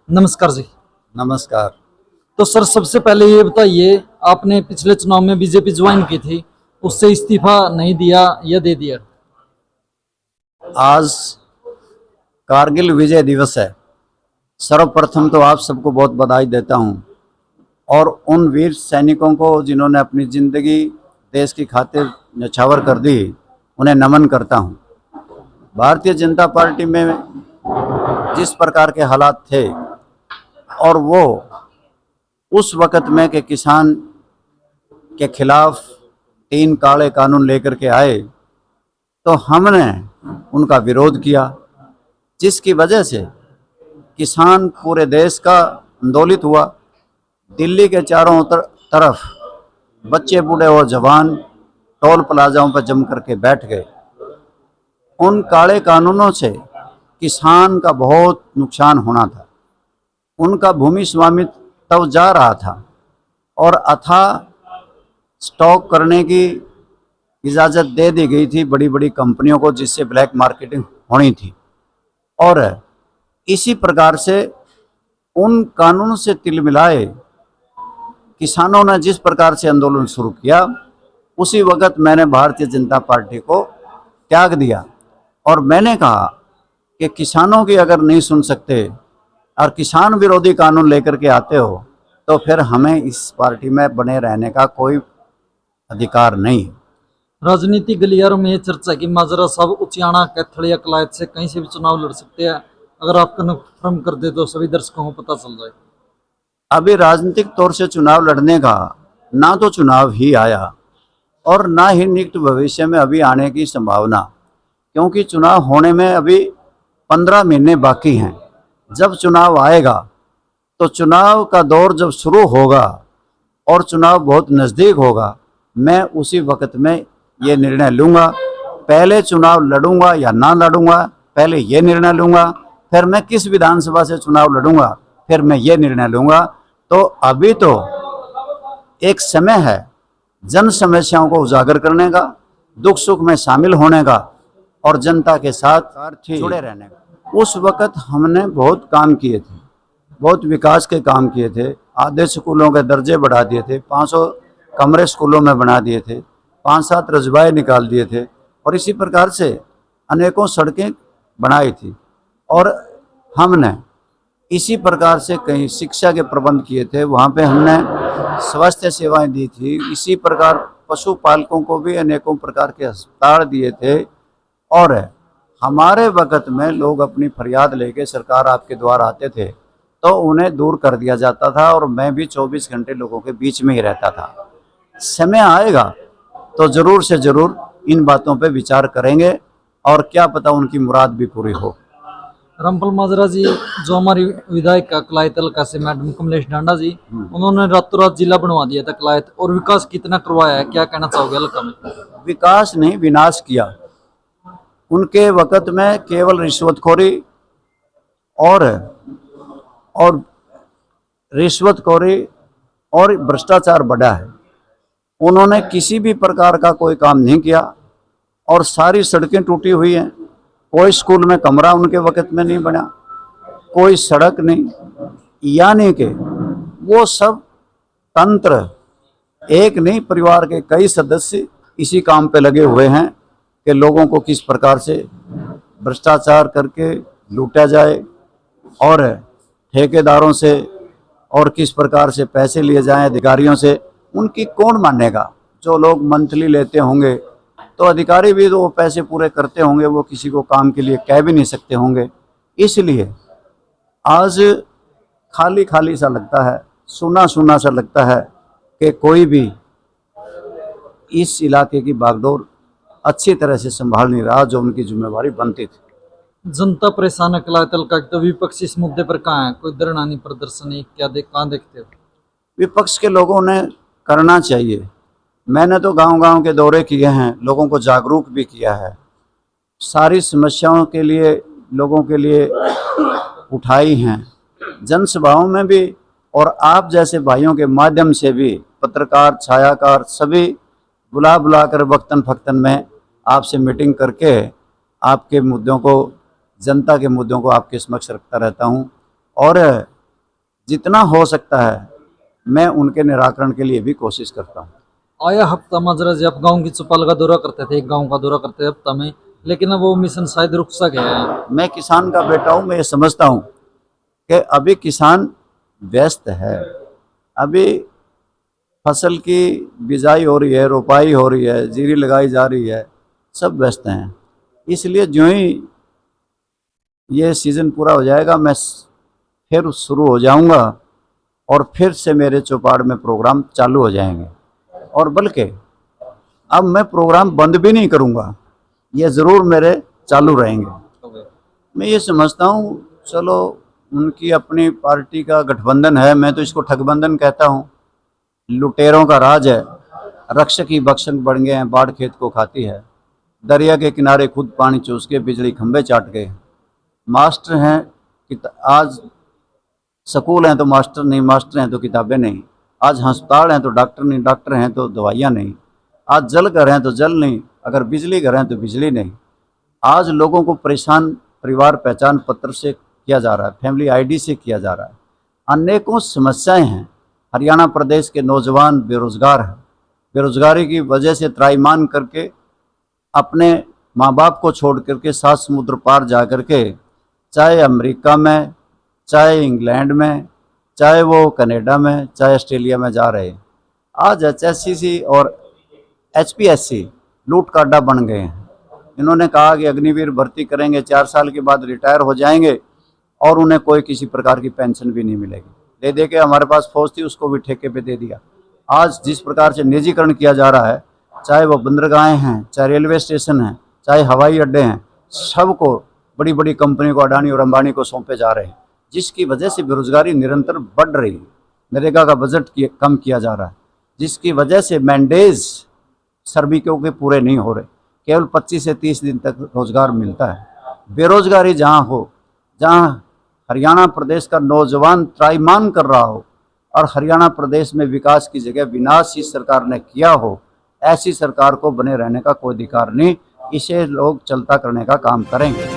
नमस्कार जी। नमस्कार। तो सर सबसे पहले ये बताइए, आपने पिछले चुनाव में बीजेपी ज्वाइन की थी, उससे इस्तीफा नहीं दिया या दे दिया? आज कारगिल विजय दिवस है। सर्वप्रथम तो आप सबको बहुत बधाई देता हूं और उन वीर सैनिकों को जिन्होंने अपनी ज़िंदगी देश की खातिर न्यौछावर कर दी, उन्हें नमन करता हूं। भारतीय जनता पार्टी में जिस प्रकार के हालात थे और वो उस वक़्त में कि किसान के खिलाफ 3 काले कानून लेकर के आए, तो हमने उनका विरोध किया, जिसकी वजह से किसान पूरे देश का आंदोलित हुआ। दिल्ली के चारों तरफ बच्चे बूढ़े और जवान टोल प्लाजाओं पर जम करके बैठ गए। उन काले कानूनों से किसान का बहुत नुकसान होना था। उनका भूमि स्वामित्व तब जा रहा था और अथाह स्टॉक करने की इजाज़त दे दी गई थी बड़ी बड़ी कंपनियों को, जिससे ब्लैक मार्केटिंग होनी थी। और इसी प्रकार से उन कानून से तिल मिलाए किसानों ने जिस प्रकार से आंदोलन शुरू किया, उसी वक्त मैंने भारतीय जनता पार्टी को त्याग दिया और मैंने कहा कि किसानों की अगर नहीं सुन सकते और किसान विरोधी कानून लेकर के आते हो, तो फिर हमें इस पार्टी में बने रहने का कोई अधिकार नहीं। राजनीति गलियारों में ये चर्चा है कि माजरा साहब उचियाना, कैथल या कलायत से कहीं से भी चुनाव लड़ सकते हैं। अगर आप कन्फर्म कर दे तो सभी दर्शकों को पता चल जाए। अभी राजनीतिक तौर से चुनाव लड़ने का ना तो चुनाव ही आया और ना ही निकट भविष्य में अभी आने की संभावना, क्योंकि चुनाव होने में अभी 15 महीने बाकी हैं। जब चुनाव आएगा तो चुनाव का दौर जब शुरू होगा और चुनाव बहुत नज़दीक होगा, मैं उसी वक्त में ये निर्णय लूँगा। पहले चुनाव लड़ूंगा या ना लड़ूंगा, पहले ये निर्णय लूँगा। फिर मैं किस विधानसभा से चुनाव लड़ूंगा, फिर मैं ये निर्णय लूँगा। तो अभी तो एक समय है जन समस्याओं को उजागर करने का, दुख सुख में शामिल होने का और जनता के साथ जुड़े रहने का। उस वक़्त हमने बहुत काम किए थे, बहुत विकास के काम किए थे। आधे स्कूलों के दर्जे बढ़ा दिए थे, 500 कमरे स्कूलों में बना दिए थे, 5-7 रजबाए निकाल दिए थे और इसी प्रकार से अनेकों सड़कें बनाई थी। और हमने इसी प्रकार से कहीं शिक्षा के प्रबंध किए थे, वहाँ पे हमने स्वास्थ्य सेवाएं दी थी। इसी प्रकार पशुपालकों को भी अनेकों प्रकार के अस्पताल दिए थे। और हमारे वक़्त में लोग अपनी फरियाद लेके सरकार आपके द्वार आते थे तो उन्हें दूर कर दिया जाता था और मैं भी 24 घंटे लोगों के बीच में ही रहता था। समय आएगा तो ज़रूर से ज़रूर इन बातों पे विचार करेंगे और क्या पता उनकी मुराद भी पूरी हो। रामपाल माजरा जी, जो हमारी विधायक कलायत हल्का से मैडम कमलेश डांडा जी, उन्होंने रातों रात जिला बनवा दिया था कलायत, और विकास कितना करवाया है, क्या कहना चाहोगे हल्का में? विकास नहीं, विनाश किया। उनके वक़्त में केवल रिश्वतखोरी और रिश्वतखोरी और भ्रष्टाचार बढ़ा है। उन्होंने किसी भी प्रकार का कोई काम नहीं किया और सारी सड़कें टूटी हुई हैं। कोई स्कूल में कमरा उनके वक़्त में नहीं बना, कोई सड़क नहीं। यानी कि वो सब तंत्र, एक नहीं परिवार के कई सदस्य इसी काम पे लगे हुए हैं कि लोगों को किस प्रकार से भ्रष्टाचार करके लूटा जाए और ठेकेदारों से और किस प्रकार से पैसे लिए जाएं अधिकारियों से। उनकी कौन मानेगा? जो लोग मंथली लेते होंगे तो अधिकारी भी तो वो पैसे पूरे करते होंगे, वो किसी को काम के लिए कह भी नहीं सकते होंगे। इसलिए आज खाली खाली सा लगता है, सुना सुना सा लगता है कि कोई भी इस इलाके की बागडोर अच्छी तरह से संभाल नहीं रहा जो उनकी जिम्मेवारी बनती थी। जनता परेशान है कलायत हल्का की, तो विपक्ष इस मुद्दे पर कहाँ है? कोई धरना नहीं, प्रदर्शनी, क्या कहाँ देखते हो? विपक्ष के लोगों ने करना चाहिए। मैंने तो गांव-गांव के दौरे किए हैं, लोगों को जागरूक भी किया है, सारी समस्याओं के लिए लोगों के लिए उठाई हैं, जनसभाओं में भी और आप जैसे भाइयों के माध्यम से भी, पत्रकार, छायाकार सभी बुला बुला कर वक्तन फ़क्तन में आपसे मीटिंग करके आपके मुद्दों को, जनता के मुद्दों को आपके समक्ष रखता रहता हूँ। और जितना हो सकता है मैं उनके निराकरण के लिए भी कोशिश करता हूँ। आया हफ्ता माजरा जी आप गांव की चौपाल का दौरा करते थे, एक गांव का दौरा करते थे हफ्ता में, लेकिन अब वो मिशन शायद रुक सा गया है। मैं किसान का बेटा हूँ, मैं ये समझता हूँ कि अभी किसान व्यस्त है। अभी फसल की बिजाई हो रही है, रोपाई हो रही है, जीरी लगाई जा रही है, सब व्यस्त हैं। इसलिए जो ही ये सीज़न पूरा हो जाएगा मैं फिर शुरू हो जाऊंगा और फिर से मेरे चौपाड़ में प्रोग्राम चालू हो जाएंगे। और बल्कि अब मैं प्रोग्राम बंद भी नहीं करूंगा, ये ज़रूर मेरे चालू रहेंगे। मैं ये समझता हूँ, चलो उनकी अपनी पार्टी का गठबंधन है, मैं तो इसको ठगबंधन कहता हूँ। लुटेरों का राज है, रक्षक ही भक्षक बन गए हैं, बाढ़ खेत को खाती है। दरिया के किनारे खुद पानी चूस के बिजली खंभे चाट गए। मास्टर हैं कि आज स्कूल हैं तो मास्टर नहीं, मास्टर हैं तो किताबें नहीं। आज अस्पताल हैं तो डॉक्टर नहीं, डॉक्टर हैं तो दवाइयाँ नहीं। आज जल घर हैं तो जल नहीं, अगर बिजली घर हैं तो बिजली नहीं। आज लोगों को परेशान परिवार पहचान पत्र से किया जा रहा है, फैमिली आईडी से किया जा रहा है। अनेकों समस्याएं हैं। हरियाणा प्रदेश के नौजवान बेरोजगार हैं, बेरोजगारी की वजह से त्राईमान करके अपने माँ बाप को छोड़ करके 7 समुद्र पार जा करके, चाहे अमेरिका में, चाहे इंग्लैंड में, चाहे वो कनाडा में, चाहे ऑस्ट्रेलिया में जा रहे हैं। आज HSCC और HPSC लूट का अड्डा बन गए हैं। इन्होंने कहा कि अग्निवीर भर्ती करेंगे, 4 साल के बाद रिटायर हो जाएंगे और उन्हें कोई किसी प्रकार की पेंशन भी नहीं मिलेगी। दे के हमारे पास फौज थी, उसको भी ठेके पे दे दिया। आज जिस प्रकार से निजीकरण किया जा रहा है, चाहे वो बंदरगाहें हैं, चाहे रेलवे स्टेशन हैं, चाहे हवाई अड्डे हैं, सबको बड़ी बड़ी कंपनियों को, अडानी और अंबानी को सौंपे जा रहे हैं, जिसकी वजह से बेरोजगारी निरंतर बढ़ रही है। नरेगा का बजट कम किया जा रहा है, जिसकी वजह से मैंडेज श्रमिकों के पूरे नहीं हो रहे। केवल 25 से 30 दिन तक रोजगार मिलता है। बेरोजगारी जहाँ हो, जहाँ हरियाणा प्रदेश का नौजवान त्राईमान कर रहा हो और हरियाणा प्रदेश में विकास की जगह विनाश इस सरकार ने किया हो, ऐसी सरकार को बने रहने का कोई अधिकार नहीं। इसे लोग चलता करने का काम करेंगे।